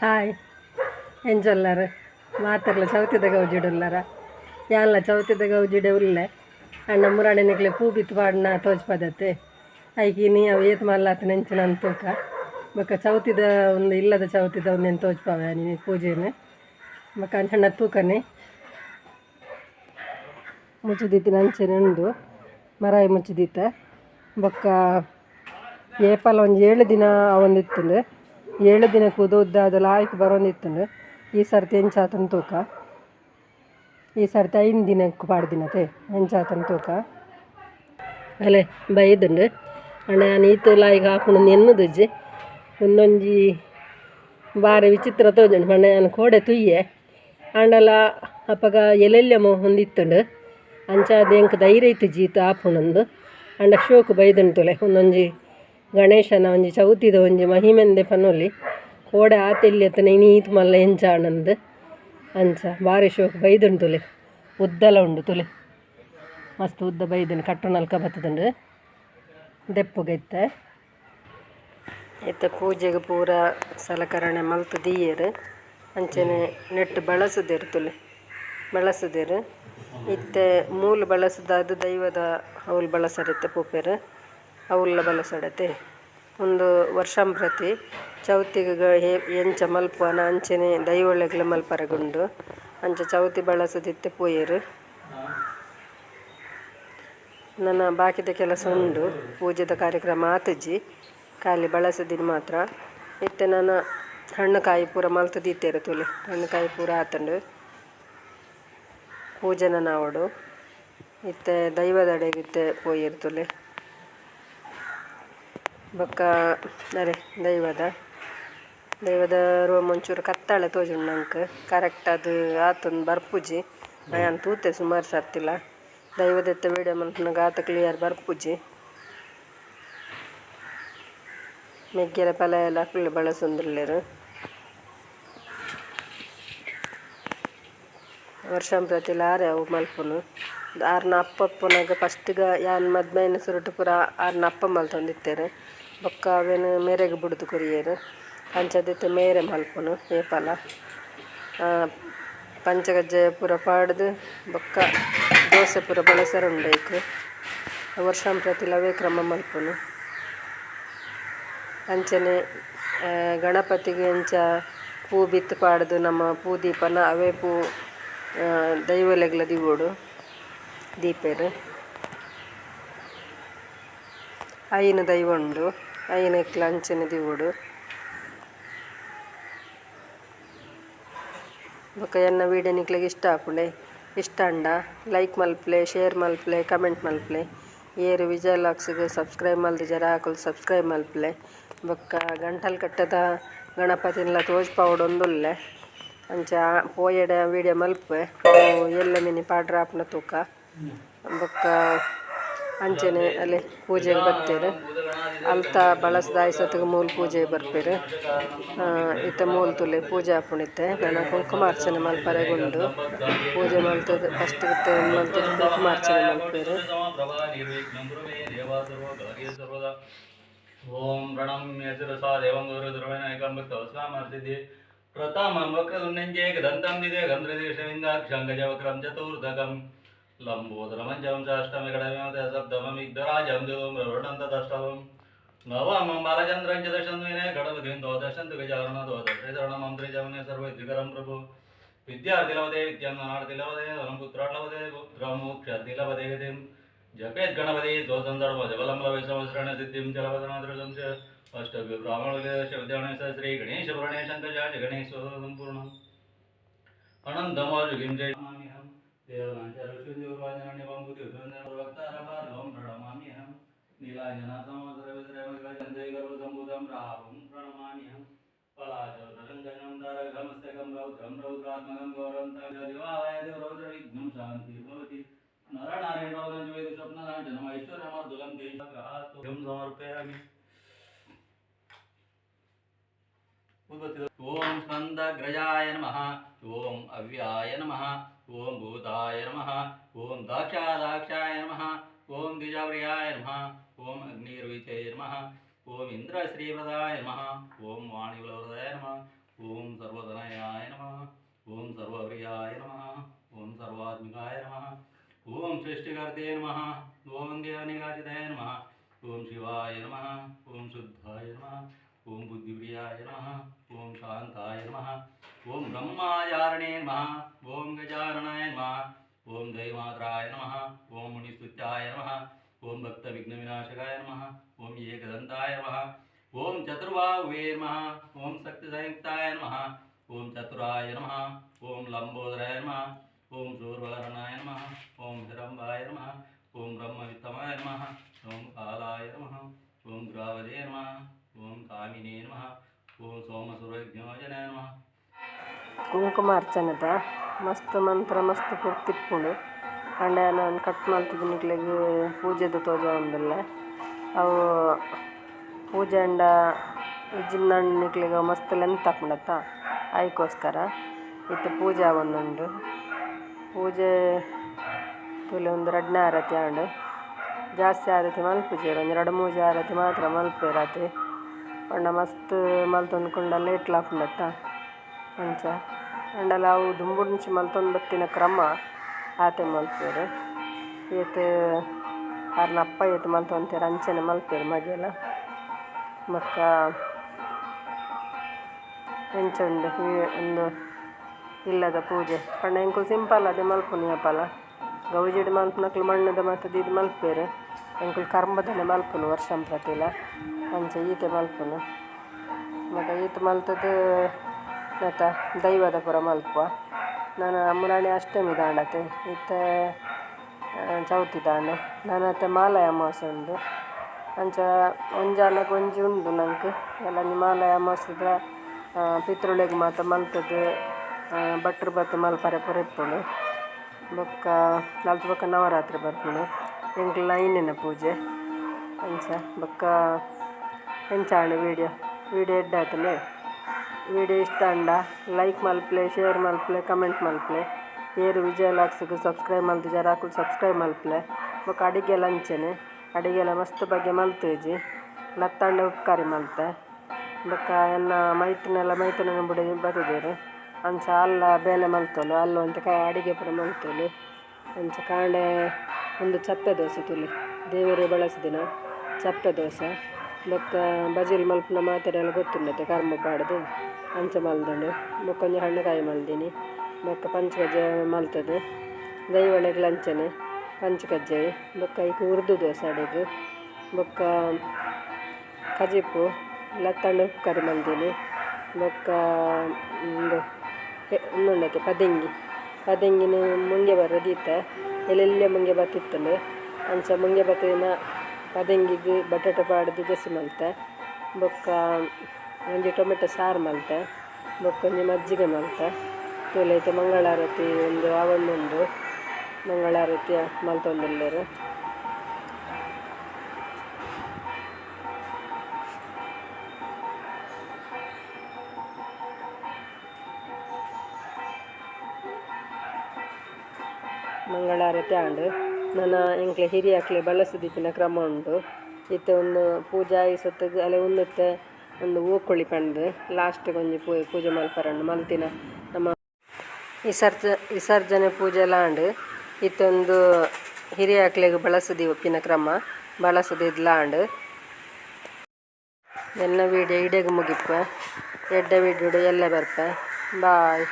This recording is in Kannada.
ಹಾಯ್ ಎಂಜೊಲ್ಲರ ಮಾತರ್ಲ ಚೌತಿದ ಗೌಜಿಡುಲ್ಲರ ಯಾನ್ಲ ಚೌತಿದ ಗೌಜಿಡೆ ಉಲ್ಲೆ ಅಣ್ಣ ಮುರಾಣೆನಿಕ್ಲೆ ಪೂ ಬಿತ್ತು ಪಾಡ್ನ ತೋಜ್ಪದತ್ತೆ ಐಕಿ ನೀ ಅವು ಏತ್ ಮಲ್ಲಾತ ನೆಂಚಿನ ಅಂತೂಕ ಬೊಕ್ಕ ಚೌತಿದ ಒಂದು ಇಲ್ಲದ ಚೌತಿದ ಒಂದೇನು ತೋಜ್ಪಾವೆ ನೀನು ಪೂಜೆನೆ ಬೊಕ್ಕ ಅಂಚಣ್ಣ ತೂಕನೆ ಮುಚ್ಚುದಿತ್ತಿನ ಅಂಚೆನೆ ಉಂಡು ಮರಾಯಿ ಮುಚ್ಚುದಿತ್ತ ಬೊಕ್ಕ ಏಪಲ ಒಂದು 7 ದಿನ ಅವೊಂದಿತ್ತುಂಡು 7 ದಿನಕ್ಕೆ ಉದ್ದಾದಲ್ಲ ಆಯ್ಕೆ ಬರೋಂದಿತ್ತುಂಡು ಈ ಸರ್ತಿ ಎಂಚಾತನ ತೂಕ ಈ ಸರ್ತಿ 5 ದಿನಕ್ಕೆ ಪಾಡ್ದಿನತೆ ಎಂಚಾತನ ತೂಕ ಅಲೆ ಬೈದುಂಡು ಅಣ್ಣ ನಾನು ಈತು ಲಾಯ್ಗೆ ಹಾಕೊಂಡು ಎನ್ನುದುಜ್ಜಿ ಒಂದೊಂಜಿ ಬಾರಿ ವಿಚಿತ್ರ ತೋಜುಂಡು ಮಣ್ಣೆ ನಾನು ಕೋಡೆ ತುಯ್ಯೆ ಅಂಡಲ ಅಪ್ಪಗ ಎಲ್ಲೆಲ್ಲೆಮೋ ಹೊಂದಿತ್ತುಂಡು ಅಂಚಾದ ಎಂಕ್ ಧೈರ್ಯ ಇತ್ತು ಜೀತು ಆಪುಣಂದು ಅಂಡ ಶೋಕು ಬೈದುಂಡು ತೊಲೆ ಒಂದೊಂಜಿ ಗಣೇಶನ ಒಂಜಿ ಚೌತಿದ ಒಂಜಿ ಮಹಿಮೆಂದೆ ಪನೊಲಿ ಕೋಡೆ ಆತೆಲ್ಲಿ ಅತ್ತನ ನೀತು ಮಲ್ಲ ಎಂಚಾಣಂದು ಅಂಚ ಭಾರಿ ಶೋಕು ಬೈದುಂಡು ತುಲೆ ಉದ್ದಲ ಉಂಡು ತುಲೆ ಮಸ್ತ್ ಉದ್ದ ಬೈದುಂಡು ಕಟ್ಟು ನಲ್ಕ ಬತ್ತದುಂಡು ದೆಪ್ಪುಗೈತೆ ಇತ್ತ ಪೂಜೆಗೆ ಪೂರ ಸಲಕರಣೆ ಮಲ್ತು ದೀಯರು ಅಂಚನೆ ನೆಟ್ಟು ಬಳಸುದೇರು ತುಲೆ ಬಳಸುದೇರು ಇತ್ತೆ ಮೂಲು ಬಳಸದಾದ ದೈವದ ಅವಳು ಬಳಸಡತ್ತೆ ಪೂಪೆರು ಅವಲ್ಲ ಬಳಸಡತೆ ಒಂದು ವರ್ಷಂಪ್ರತಿ ಚೌತಿಗೆ ಎಂಚ ಮಲ್ಪುವನ ಅಂಚನೆ ದೈವೊಳ್ಳೆಗ್ಲ ಮಲ್ಪರಗುಂಡು ಅಂಚ ಚೌತಿ ಬಳಸದಿತ್ತೆ ಪೋಯರು ನನ್ನ ಬಾಕಿದ ಕೆಲಸ ಉಂಡು ಪೂಜೆದ ಕಾರ್ಯಕ್ರಮ ಆತಜ್ಜಿ ಖಾಲಿ ಬಳಸದಿನ ಮಾತ್ರ ಇತ್ತೆ ನಾನು ಹಣ್ಣು ಕಾಯಿ ಪೂರ ಮಲ್ತು ದೀತೇರು ತುಲೆ ಹಣ್ಣು ಕಾಯಿ ಪೂರ ಆತಂಡು ಪೂಜೆನ ನಾವಡು ಇತ್ತೆ ದೈವದಡೆಗಿತ್ತೆ ಪೋಯಿರು ತುಲೆ ಬೊಕ್ಕ ಅರೆ ದೈವದ ರೋಮ್ ಒಂಚೂರು ಕತ್ತಾಳೆ ತೋಜುಂಡು ನಂಗೆ ಕರೆಕ್ಟ್ ಅದು ಆತೊಂದು ಬರ್ಪುಜಿ ನಾನು ತೂತೆ ಸುಮಾರು ಸರ್ತಿಲ್ಲ ದೈವದೆತ್ತ ವೀಡಿಯೋ ಮಲ್ಪನಾಗ ಆತ ಕ್ಲಿಯರ್ ಬರ್ಪುಜಿ ಮೆಗ್ಗೆರ ಪಲ ಎಲ್ಲ ಫುಲ್ ಬಳಸೊಂದಿಲ್ಲೇರು ವರ್ಷಂಪ್ರತಿ ಲಾರೆ ಅವು ಮಲ್ಪುನು ಆರ್ನ ಅಪ್ಪಪ್ಪನಾಗ ಫಸ್ಟಿಗೆ ಯಾನ್ ಮದ್ಮೇನ ಸುರುಟು ಪೂರ ಆರ್ನ ಅಪ್ಪ ಮಲ್ತೊಂದಿತ್ತೇರು ಬೊಕ್ಕ ಅವೇನು ಮೇರೆಗೆ ಬಿಡುದು ಕೊರಿಯರು ಅಂಚದಿತ್ತು ಮೇರೆ ಮಲ್ಪುನು ಏಪಲ ಪಂಚಗಜ್ಜೆ ಪೂರ ಪಾಡ್ದು ಬೊಕ್ಕ ದೋಸೆ ಪೂರ ಬಳಸರುಂಡೈಕು ವರ್ಷಂಪ್ರತಿ ಲವೇ ಕ್ರಮ ಮಲ್ಪುನು ಅಂಚನೆ ಗಣಪತಿಗೆ ಎಂಚ ಪೂ ಬಿತ್ತು ಪಾಡ್ದು ನಮ್ಮ ಪೂ ದೀಪನ ಅವೇ ಪೂ ದೈವಲೆಗ್ಲ ದಿವೋಡು ದೀಪೇರು ಐನು ದೈವ ಉಂಡು ಐನಕ್ಲ ಅಂಚನೆ ದಿವೋಡು ಬೊಕ್ಕ ಎನ್ನ ವೀಡಿಯೋ ನಿಕ್ಲಿಗೆ ಇಷ್ಟ ಆಪುಂಡೆ ಇಷ್ಟ ಅಂಡ ಲೈಕ್ ಮಲ್ಪ್ಲೆ ಶೇರ್ ಮಲ್ಪ್ಲೆ ಕಮೆಂಟ್ ಮಲ್ಪ್ಲೆ ಏರು ವಿಜಯ್ ಲಾಕ್ಸ್ಗೆ ಸಬ್ಸ್ಕ್ರೈಬ್ ಮಲ್ದು ಜರ ಹಾಕಲು ಸಬ್ಸ್ಕ್ರೈಬ್ ಮಲ್ಪ್ಲೆ ಬೊಕ್ಕ ಗಂಟಲು ಕಟ್ಟದ ಗಣಪತಿನೆಲ್ಲ ತೋಜ್ಪಾವೊಡೊಂದುಲ್ಲೆ ಅಂಚ ಪೋಯೆಡೆ ವೀಡಿಯೋ ಮಲ್ಪೆ ಎಲ್ಲ ಮಿನಿ ಪಾಡ್ರ ಆಪ್ನ ತೂಕ ಬೊಕ್ಕ ಅಂಚನೆ ಅಲ್ಲಿ ಪೂಜೆಗೆ ಬರ್ತೀರು ಅಲ್ತ ಬಳಸ್ದ ಆಯ್ಸತ್ತಿಗೆ ಮೂಲ ಪೂಜೆಗೆ ಬರ್ಪೇರು ಇತ್ತ ಮೂಲ ತುಲೆ ಪೂಜೆ ಹಾಕೊಂಡಿತ್ತೆ ನಾನು ಕುಂಕುಮಾರ್ಚನೆ ಮಲ್ಪರೆಗುಂಡು ಪೂಜೆ ಮಲ್ತದ ಫಸ್ಟ್ ಮಲ್ತದ ಕುಂಕುಮಾರ್ಚನೆ ಮಲ್ಪೇರು ಓಂ ಪ್ರಣಮ್ಯ ಶಿರಸಾ ದೇವಂ ಗುರು ಧ್ರುವೇನ ಏಕಂಬಕ್ತವಸ್ವಾಮರ್ತಿದ್ದಿ ಪ್ರಥಮಂ ವಕ್ರದುಂಡಂಜೇ ಗದಂತಂ ದಿದೆ ಗಂಧ್ರದೇಶವಿಂದಾಕ್ಷಂ ಗಜವಕ್ರಂ ಚತುರ್ಧಕಂ ಲಂಬೋದರಮಂಜಂ ಚಾಷ್ಟಮಿಗಡವಿಮತ ಸಪ್ತಮಮಿಗ್ಧರಾಜಂ ಧೂಮ್ರವರ್ಣಂತದಷ್ಟವಂ ನವಮಂ ಬಾಲಚಂದ್ರಂ ಚ ದಶಂದ್ವಿನೇ ಗಣಪತಿಂ ದ್ವಾದಶಂತು ಗಜಾನನ ದ್ವಾದಶೇಧರಣಮಂ ತ್ರಿಜಮನೆ ಸರ್ವೈದ್ವಿಕರಂ ಪ್ರಭು ವಿದ್ಯಾರ್ಥಿ ಲಭತೆ ವಿದ್ಯಾಂ ಧನಾರ್ಥಿ ಲಭತೆ ಧನಂ ಪುತ್ರಾಟ್ ಲಭತೆ ಪುತ್ರಂ ಮೋಕ್ಷಾರ್ಥಿ ಲಭತೆ ಗತಿಂ ಜಪೇತ್ ಗಣಪತಿ ದ್ವೋಸಂಸರ್ವ ಜಬಲಂ ಲಭೆ ಸಂವತ್ಸರಣ ಸಿದ್ಧಿಂ ಚ ಲಭತನಾದೃಶಂ ಚ ಅಷ್ಟಭ್ಯ ಬ್ರಾಹ್ಮಣೋದಯ ವಿದ್ಯಾಗಣೇಶ ಶ್ರೀ ಗಣೇಶ ಪುರಾಣೇ ಶಂಕಜ ಗಣೇಶ ಸಂಪೂರ್ಣಂ ಅನಂತಮೋಜುಗಿಂ ಜಯ ಮಾಮಿಹಂ ದೇವನಾಚಾರ್ಯಶ್ರೀದೇವರಾಜನಣ್ಯವಾಂ ಭಕ್ತಾರಭಾರ್ಗವಂ ಪ್ರಣಮಾಮ್ಯಹಂ ನೀಲಾಂಜನಾಸಮೋದರವಿದ್ರಮಜಯ ಗರ್ಭಸಂಭೂತಂ ರಾಹುಂ ಪ್ರಣಮಾಮ್ಯಹಂ ಪಲಾಚೋದರಂಗಜಂ ದಾರಗಮಸ್ತಕಂ ರೌದ್ರಂ ರೌದ್ರಾತ್ಮಕಂ ಗೌರವಂತಂ ದಿವಾಲಯ ದೇವರೌದ್ರ ವಿಘ್ನಂ ಶಾಂತಿ ಭವತಿ ನರನಾರಾಯಣೋದಂ ವೇದ ಸ್ವಪ್ನನಾಂಚನಂ ಐಶ್ವರ್ಯಮರ್ದುಲಂ ದೇಶಗ್ರಹಾಸ್ತುಂ ಸಮರ್ಪಯಾಮಿ ಓಂ ಸ್ಕಂದಗ್ರಜಾಯ ನಮಃ ಓಂ ಅವ್ಯಾಯ ನಮಃ ಓಂ ಭೂತಾಯ ನಮಃ ಓಂ ದಾಕ್ಷಾಯ ನಮಃ ಓಂ ದ್ವಿಜಾವ್ರಿಯಾಯ ನಮಃ ಓಂ ಅಗ್ನಿರ್ವಿಚಯ ನಮಃ ಓಂ ಇಂದ್ರಶ್ರೀವ್ರತಾಯ ನಮಃ ಓಂ ವಾಣಿವಲವರದಾಯ ನಮಃ ಓಂ सृष्टिकर्ते नमः ओम ज्ञानिकाचिताय नमः ओम शिवाय नमः ओम शुद्धाय नमः ओम बुद्धिप्रियाय नमः ओम शांताय नमः ओम ब्रह्माचारिणे नमः ओम गजाननाय नमः ओम दैवमात्राय नमः ओम मुनिस्तुत्याय नमः ओम भक्तविघ्नविनाशकाय नमः ओम एकदन्ताय नमः ओम चतुर्बाहुवे नमः ओम शक्तिसंयुक्ताय नमः ओम चतुराय नमः ओम लंबोदराय नमः ओम शूर्पकर्णाय नमः ओम हिरंबाय नमः ओम ब्रह्मवित्तमाय नमः ओम कालाय नमः ओम ग्रावदे नमः ओम कामिने नमः ओम सोमसुरज्ञोजनाय नमः ಕುಂಕುಮಾರ್ಚನೆದ ಮಸ್ತ್ ಮಂತ್ರ ಮಸ್ತ್ ಪೂರ್ತಿಪ್ಪುಂಡು ಅಂಡ ನಾನು ಕಟ್ ಮಲ್ತಿದ್ದು ನಿಕ್ಲೆಗ್ ಪೂಜೆದು ತೋಜ ಒಂದಿಲ್ಲ ಅವು ಪೂಜೆ ಅಂಡ ಇಜ್ಜಿನ ನಿಕ್ಲೆಗ್ ಮಸ್ತ್ ಲೆಂತ್ ಹಾಕೊಂಡತ್ತ ಅದಕ್ಕೋಸ್ಕರ ಇತ್ತು ಪೂಜೆ ಒಂದುಂಡು ಪೂಜೆ ತುಲೆ ಒಂದು ರಡ್ನೆ ಆರತಿ ಆಂಡು ಜಾಸ್ತಿ ಆರತಿ ಮಲ್ಪುಜೇರು ಒಂದು 2-3 ಆರತಿ ಮಾತ್ರ ಮಲ್ಪೇರತಿ ಪಂಡ ಮಸ್ತ್ ಮಲ್ತೊಂಡ್ಕೊಂಡ ಲೇಟ್ ಲಾಪುಂಡತ್ತ ಅಂಚ ಅಂಡಲ ಅವು ದುಂಬುಂಚಿ ಮಲ್ತೊಂದು ಬತ್ತಿನ ಕ್ರಮ ಆತೆ ಮಲ್ಪೇರು ಏತು ಅವ್ರನ್ನ ಅಪ್ಪ ಏತು ಮಲ್ತೊಂತೇರು ಅಂಚನೆ ಮಲ್ಪೇರು ಮಗೆಲ್ಲ ಮಕ್ಕ ಎಂಚುಂಡು ಒಂದು ಇಲ್ಲದ ಪೂಜೆ ಪಂಡ ಎಂಕುಲು ಸಿಂಪಲ್ ಅದೇ ಮಲ್ಪುನಿ ಅಪ್ಪಲ ಗೌಜಿಡ್ ಮಲ್ಪನಕ್ಲು ಮಣ್ಣದ ಮತ್ತು ಇದು ಮಲ್ಪೇರು ಎಂಕುಲು ಕರ್ಮದನೆ ಮಲ್ಪುನು ವರ್ಷಂ ಪ್ರತಿಲ ಅಂಚೆ ಈತೆ ಮಲ್ಪುನು ಮತ್ತು ಈತ ಮಲ್ತದ್ದು ಮತ್ತ ದೈವದ ಪುರ ಮಲ್ಪುವ ನಾನು ಮುರಾಣಿ ಅಷ್ಟಮಿ ದಾಂಡತೆ ಇತ್ತ ಚೌತಿ ದಾಂಡೆ ನಾನು ಅತ್ತೆ ಮಾಲಯ ಅಮಾವಾಸ್ಯೆ ಉಂಡು ಅಂಚ ಒಂಜಾನಕ್ಕೆ ಒಂಜಿ ಉಂಡು ನಂಗೆ ಎಲ್ಲ ಮಾಲಯ ಅಮಾವಾಸ್ಯದ ಪಿತೃಳಿಗೆ ಮಾತ ಮಲ್ತದ್ದು ಭಟ್ರು ಬತ್ತು ಮಲ್ಪರೆ ಪುರೆಪ್ಪುಡು ಬೊಕ್ಕ ನಾಲ್ಕು ಬೊಕ್ಕ ನವರಾತ್ರಿ ಬರ್ಪುಡು ಎಂಕ್ಲ ಇನ್ನಿನ ಪೂಜೆ ಅಂಚ ಬೊಕ್ಕ ಎಂಚಾಂಡು ವೀಡಿಯೋ ಎಡ್ಡಾತಲೆ ವೀಡಿಯೋ ಇಷ್ಟ ಅಂಡ ಲೈಕ್ ಮಲ್ಪಲೆ ಶೇರ್ ಮಲ್ಪಲೆ ಕಮೆಂಟ್ ಮಲ್ಪಲೆ ಏರು ವಿಜಯ ಲಾಕ್ಸ್ಗೆ ಸಬ್ಸ್ಕ್ರೈಬ್ ಮಲ್ತು ಜರಾಕು ಸಬ್ಸ್ಕ್ರೈಬ್ ಮಲ್ಪಲೆ ಬೊಕ್ಕ ಅಡಿಗೆಲ್ಲ ಅಂಚನೆ ಅಡಿಗೆಲ್ಲ ಮಸ್ತ್ ಬಗ್ಗೆ ಮಲ್ತೇಜಿ ಲತ್ತಂಡ ಉಪ್ಕಾರಿ ಮಲ್ತೆ ಬೊಕ್ಕ ಎನ್ನ ಮೈತುನ ಬುಡ ಬರುದೇರು ಅಂಚ ಅಲ್ಲ ಬೇಲೆ ಮಲ್ತೋಲು ಅಲ್ಲು ಅಂತ ಅಡಿಗೆ ಪುರ ಮಲ್ತೋಲು ಅಂಚ ಕಾಂಡೆ ಒಂದು ಚಪ್ಪೆ ದೋಸೆ ತುಲಿ ದೇವರು ಬಳಸಿದಿನ ಚಪ್ಪೆ ದೋಸೆ ಬೊಕ್ಕ ಬಜಿಲ್ ಮಲ್ಪನ ಮಾತೆರೆಲ್ಲ ಗೊತ್ತುಂಡತೆ ಕರ್ಮ ಪಾಡ್ದು ಅಂಚ ಮಲ್ದೊಂಡು ಬೊಕ್ಕೊಂಜಿ ಹಣ್ಣುಕಾಯಿ ಮಲ್ದಿನಿ ಬೊಕ್ಕ ಪಂಚಕಜ್ಜೆ ಮಲ್ತದು ದೈವಳೆಗ್ ಲಂಚನೆ ಪಂಚಕಜ್ಜೆ ಬೊಕ್ಕ ಈಗ ಉರ್ದು ದೋಸೆ ಅಡಿಗೆ ಬೊಕ್ಕ ಕಜಿಪು ಲತ್ತಂಡ ಉಪ್ಕರಿ ಮಲ್ದಿನಿ ಬೊಕ್ಕ ಒಂದು ಇನ್ನೊಂದಕ್ಕೆ ಪದಂಗಿನ ಮುಂಗೆ ಬರೋದೀತ ಎಲ್ಲೆಲ್ಲ ಮುಂಗೆ ಬತ್ತಿತ್ತಲು ಅಂಚ ಮುಂಗೆ ಬತ್ತಿನ ಪದಂಗಿಗೆ ಬಟಾಟೆ ಪಾಡ್ದು ಗಸಿ ಮಲ್ತೆ ಬೊಕ್ಕ ಒಂಜಿ ಟೊಮೆಟೊ ಸಾರು ಮಲ್ತೆ ಬೊಕ್ಕ ಒಂಜಿ ಮಜ್ಜಿಗೆ ಮಲ್ತೆ ತೂಲೈತೆ ಮಂಗಳಾರತಿ ಒಂದು ಆವಣ್ಣುಂಡು ಮಂಗಳಾರತಿ ಮಲ್ತೊಂದುಲ್ಲೆರು ಮಂಗಳಾರತಿ ಆಂಡು ನನ್ನ ಎಂಕ್ಲೆ ಹಿರಿಯಾಕ್ಲೆ ಬಳಸದಿತ್ತಿನ ಕ್ರಮ ಉಂಡು ಇತ್ತೆ ಒಂದು ಪೂಜೆ ಆಯಿಸೊತ್ತಿಗೆ ಅಲೆ ಉನ್ನತ್ತೆ ಒಂದು ಹೂಕೊಳ್ಳಿ ಪಂಡು ಲಾಸ್ಟಿಗೆ ಒಂಜಿ ಪೂಜೆ ಮಲ್ಪರಂಡು ಮಲ್ತಿನ ನಮ್ಮ ವಿಸರ್ಜನೆ ಪೂಜೆ ಲಾಂಡು ಇತ್ತೊಂದು ಹಿರಿಯಾಕ್ಲೆಗೆ ಬಳಸದಿ ಒಪ್ಪಿನ ಕ್ರಮ ಬಳಸದಿದ್ಲಾಂಡು ಎನ್ನ ವೀಡಿಯೋ ಇಡೆಗೆ ಮುಗಿಪ್ಪ ಎಡ್ಡ ವೀಡಿಯೋ ಎಲ್ಲ ಬರ್ಪ ಬಾಯ್.